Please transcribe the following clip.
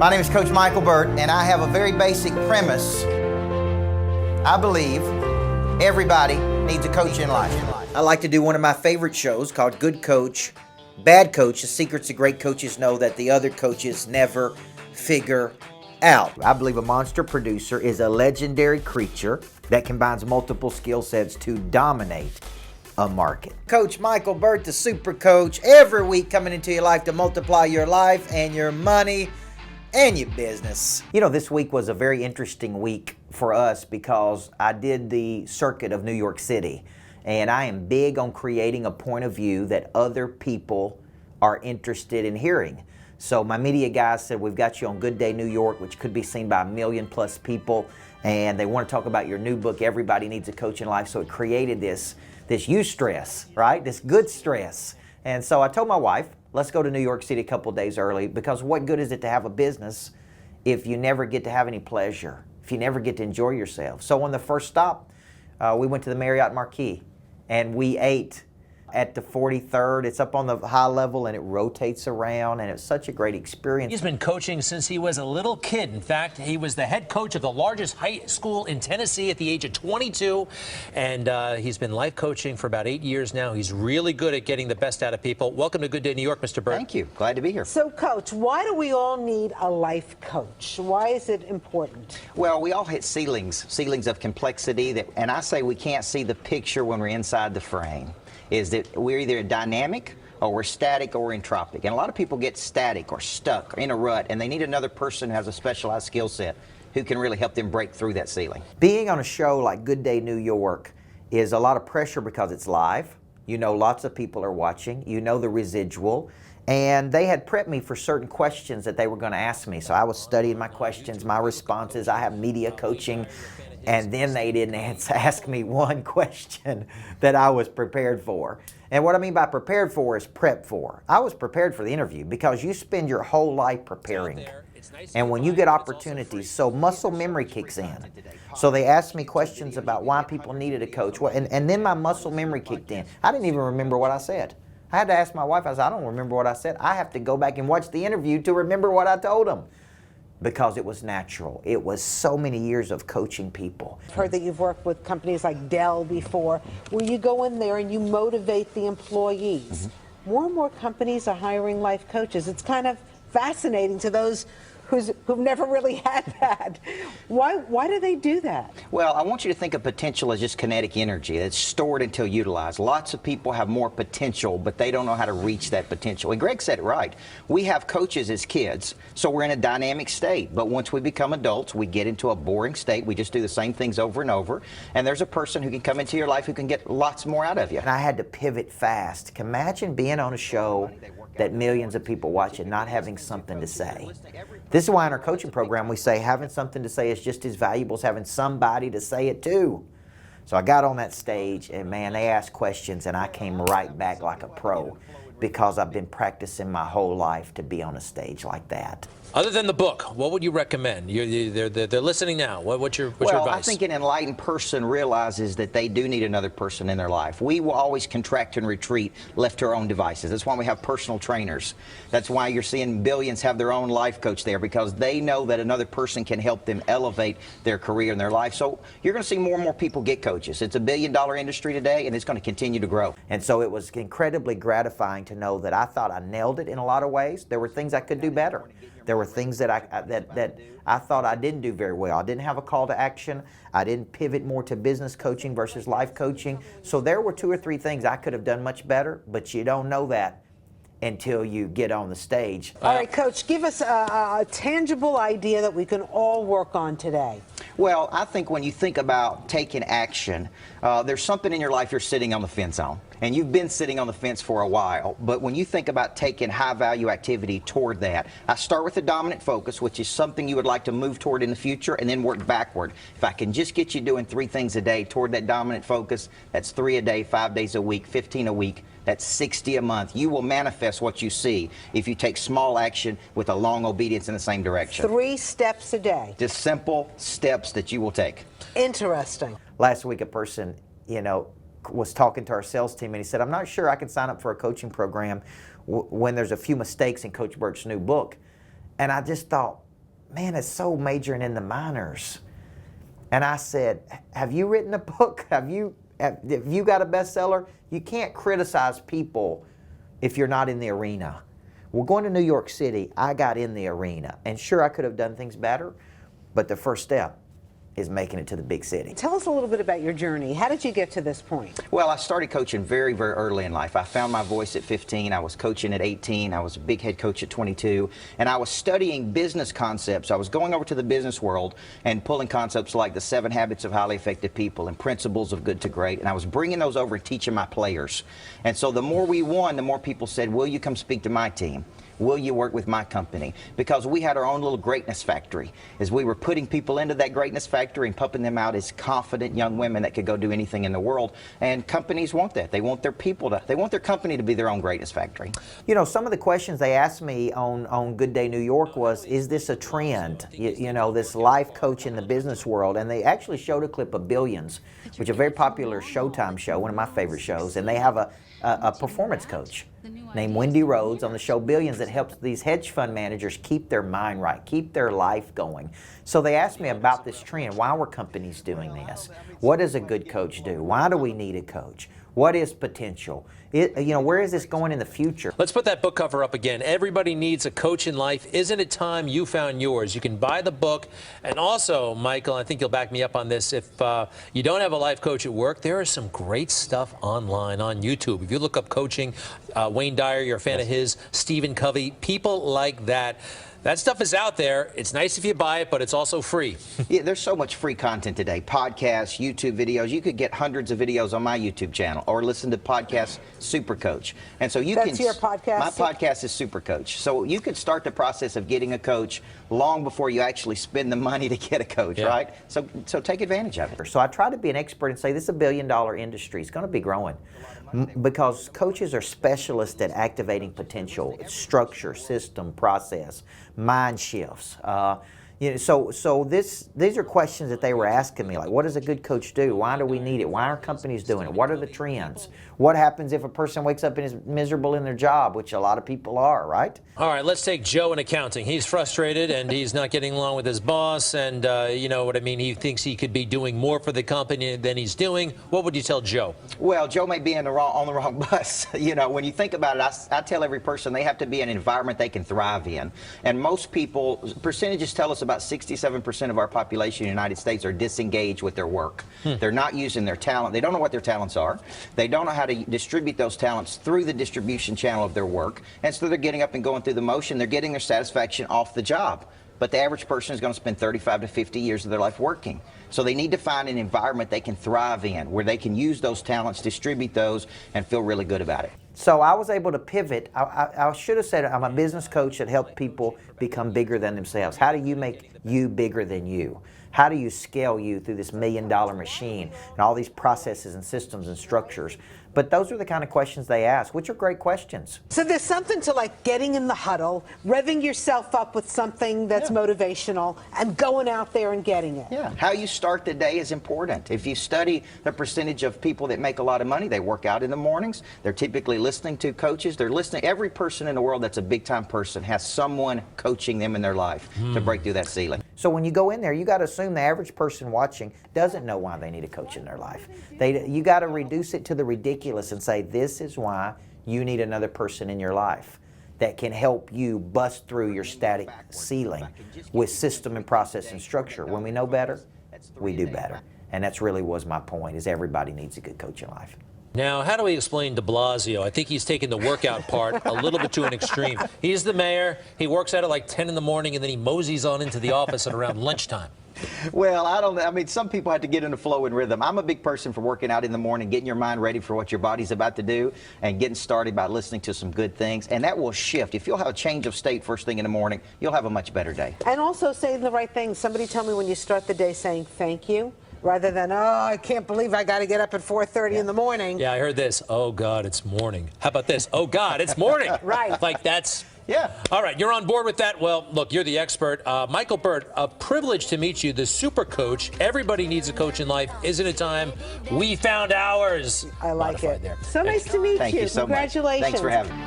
My name is Coach Micheal Burt, and I have a very basic premise. I believe everybody needs a coach in life. I like to do one of my favorite shows called Good Coach, Bad Coach, the secrets that great coaches know that the other coaches never figure out. I believe a monster producer is a legendary creature that combines multiple skill sets to dominate a market. Coach Micheal Burt, the super coach, every week coming into your life to multiply your life and your money and your business. You know, this week was a very interesting week for us because I did the circuit of New York City, and I am big on creating a point of view that other people are interested in hearing. So my media guys said, we've got you on Good Day New York, which could be seen by 1 million plus people, and they want to talk about your new book, Everybody Needs a Coach in Life. So it created this eustress, right? This good stress. And so I told my wife, let's go to New York City a couple days early, because what good is it to have a business if you never get to have any pleasure, if you never get to enjoy yourself? So on the first stop, we went to the Marriott Marquis, and we ate at the 43rd. It's up on the high level, and it rotates around, and it's such a great experience. He's been coaching since he was a little kid. In fact, he was the head coach of the largest high school in Tennessee at the age of 22, and he's been life coaching for about 8 years now. He's really good at getting the best out of people. Welcome to Good Day New York, Mr. Burt. Thank you. Glad to be here. So, Coach, why do we all need a life coach? Why is it important? Well, we all hit ceilings of complexity, and I say we can't see the picture when we're inside the frame. Is that we're either dynamic or we're static or we're entropic. And a lot of people get static or stuck or in a rut, and they need another person who has a specialized skill set who can really help them break through that ceiling. Being on a show like Good Day New York is a lot of pressure because it's live. You know, lots of people are watching. You know the residual. And they had prepped me for certain questions that they were going to ask me. So I was studying my questions, my responses. I have media coaching. And then they didn't ask me one question that I was prepared for. And what I mean by prepared for is prep for. I was prepared for the interview because you spend your whole life preparing. And when you get opportunities, so muscle memory kicks in. So they asked me questions about why people needed a coach. And then my muscle memory kicked in. I didn't even remember what I said. I had to ask my wife. I said, I don't remember what I said. I have to go back and watch the interview to remember what I told them. Because it was natural. It was so many years of coaching people. I've heard that you've worked with companies like Dell before, where you go in there and you motivate the employees. Mm-hmm. More and more companies are hiring life coaches. It's kind of fascinating to those who've never really had that. Why do they do that? Well, I want you to think of potential as just kinetic energy that's stored until utilized. Lots of people have more potential, but they don't know how to reach that potential. And Greg said it right. We have coaches as kids, so we're in a dynamic state. But once we become adults, we get into a boring state. We just do the same things over and over. And there's a person who can come into your life who can get lots more out of you. And I had to pivot fast. Imagine being on a show that millions of people watch and not having something to say. This is why in our coaching program we say having something to say is just as valuable as having somebody to say it to. So I got on that stage, and man, they asked questions, and I came right back like a pro because I've been practicing my whole life to be on a stage like that. Other than the book, what would you recommend? They're listening now. What's your advice? Well, I think an enlightened person realizes that they do need another person in their life. We will always contract and retreat left to our own devices. That's why we have personal trainers. That's why you're seeing billions have their own life coach there, because they know that another person can help them elevate their career and their life. So you're going to see more and more people get coaches. It's a billion-dollar industry today, and it's going to continue to grow. And so it was incredibly gratifying to know that I thought I nailed it in a lot of ways. There were things I could do better. There were things that I thought I didn't do very well. I didn't have a call to action. I didn't pivot more to business coaching versus life coaching. So there were 2 or 3 things I could have done much better, but you don't know that until you get on the stage. All right, Coach, give us a tangible idea that we can all work on today. Well, I think when you think about taking action, there's something in your life you're sitting on the fence on. And you've been sitting on the fence for a while. But when you think about taking high-value activity toward that, I start with the dominant focus, which is something you would like to move toward in the future, and then work backward. If I can just get you doing 3 things a day toward that dominant focus, that's 3 a day, 5 days a week, 15 a week. That's 60 a month. You will manifest what you see if you take small action with a long obedience in the same direction. 3 steps a day. Just simple steps that you will take. Interesting. Last week, a person, was talking to our sales team, and he said, I'm not sure I can sign up for a coaching program when there's a few mistakes in Coach Burt's new book. And I just thought, man, it's so majoring in the minors. And I said, have you written a book? Have you got a bestseller? You can't criticize people if you're not in the arena. We're going to New York City. I got in the arena. And sure, I could have done things better, but the first step is making it to the big city. Tell us a little bit about your journey. How did you get to this point? Well, I started coaching very, very early in life. I found my voice at 15. I was coaching at 18. I was a big head coach at 22. And I was studying business concepts. I was going over to the business world and pulling concepts like the 7 Habits of Highly Effective People and Principles of Good to Great. And I was bringing those over and teaching my players. And so the more we won, the more people said, will you come speak to my team? Will you work with my company? Because we had our own little greatness factory. As we were putting people into that greatness factory and pumping them out as confident young women that could go do anything in the world. And companies want that. They want their people to, they want their company to be their own greatness factory. You know, some of the questions they asked me on Good Day New York was, is this a trend? You know, this life coach in the business world. And they actually showed a clip of Billions, which is a very popular Showtime show, one of my favorite shows. And they have a performance coach named Wendy Rhodes on the show Billions that helps these hedge fund managers keep their mind right, keep their life going. So they asked me about this trend. Why were companies doing this? What does a good coach do? Why do we need a coach? What is potential? You know, where is this going in the future? Let's put that book cover up again. Everybody needs a coach in life. Isn't it time you found yours? You can buy the book. And also, Michael, I think you'll back me up on this. If you don't have a life coach at work, there is some great stuff online on YouTube. If you look up coaching, Wayne Dyer, you're a fan of his, Stephen Covey, people like that. That stuff is out there. It's nice if you buy it, but it's also free. Yeah, there's so much free content today. Podcasts, YouTube videos. You could get hundreds of videos on my YouTube channel or listen to podcasts Super Coach. And so you That's your podcast? My podcast is Super Coach. So you could start the process of getting a coach long before you actually spend the money to get a coach, right? So take advantage of it. So I try to be an expert and say this is a billion-dollar industry. It's going to be growing because coaches are specialists at activating potential, structure, system, process, mind shifts. You know, so these are questions that they were asking me, like, what does a good coach do? Why do we need it? Why are companies doing it? What are the trends? What happens if a person wakes up and is miserable in their job, which a lot of people are, right? All right, let's take Joe in accounting. He's frustrated and he's not getting along with his boss, and you know what I mean, he thinks he could be doing more for the company than he's doing. What would you tell Joe? Well, Joe may be on the wrong bus. You know, when you think about it, I tell every person they have to be in an environment they can thrive in. And most people, percentages tell us about 67% of our population in the United States are disengaged with their work. They're not using their talent. They don't know what their talents are. They don't know how to distribute those talents through the distribution channel of their work. And so they're getting up and going through the motion. They're getting their satisfaction off the job. But the average person is going to spend 35 to 50 years of their life working. So they need to find an environment they can thrive in, where they can use those talents, distribute those, and feel really good about it. So I was able to pivot. I should have said I'm a business coach that helps people become bigger than themselves. How do you make you bigger than you? How do you scale you through this $1 million machine and all these processes and systems and structures? But those are the kind of questions they ask, which are great questions. So there's something to like getting in the huddle, revving yourself up with something that's motivational, and going out there and getting it. Yeah. How you start the day is important. If you study the percentage of people that make a lot of money, they work out in the mornings. They're typically listening to coaches. They're listening. Every person in the world that's a big-time person has someone coaching them in their life to break through that ceiling. So when you go in there, you got to assume the average person watching doesn't know why they need a coach in their life. You got to reduce it to the ridiculous and say, this is why you need another person in your life that can help you bust through your static ceiling with system and process and structure. When we know better, we do better. And that's really was my point, is everybody needs a good coach in life. Now, how do we explain de Blasio? I think he's taken the workout part a little bit to an extreme. He's the mayor. He works out at like 10 in the morning, and then he moseys on into the office at around lunchtime. Well, I mean, some people have to get in a flow and rhythm. I'm a big person for working out in the morning, getting your mind ready for what your body's about to do, and getting started by listening to some good things. And that will shift. If you'll have a change of state first thing in the morning, you'll have a much better day. And also saying the right thing. Somebody tell me when you start the day saying thank you, rather than, oh, I can't believe I got to get up at 4:30 in the morning. Yeah, I heard this. Oh, God, it's morning. How about this? Oh, God, it's morning. Right. Like that's... Yeah. All right, you're on board with that. Well, look, you're the expert. Micheal Burt, a privilege to meet you, the super coach. Everybody needs a coach in life. Isn't it time we found ours? I like it. There. So nice to meet you. Thank you so much. Congratulations. Thanks for having me.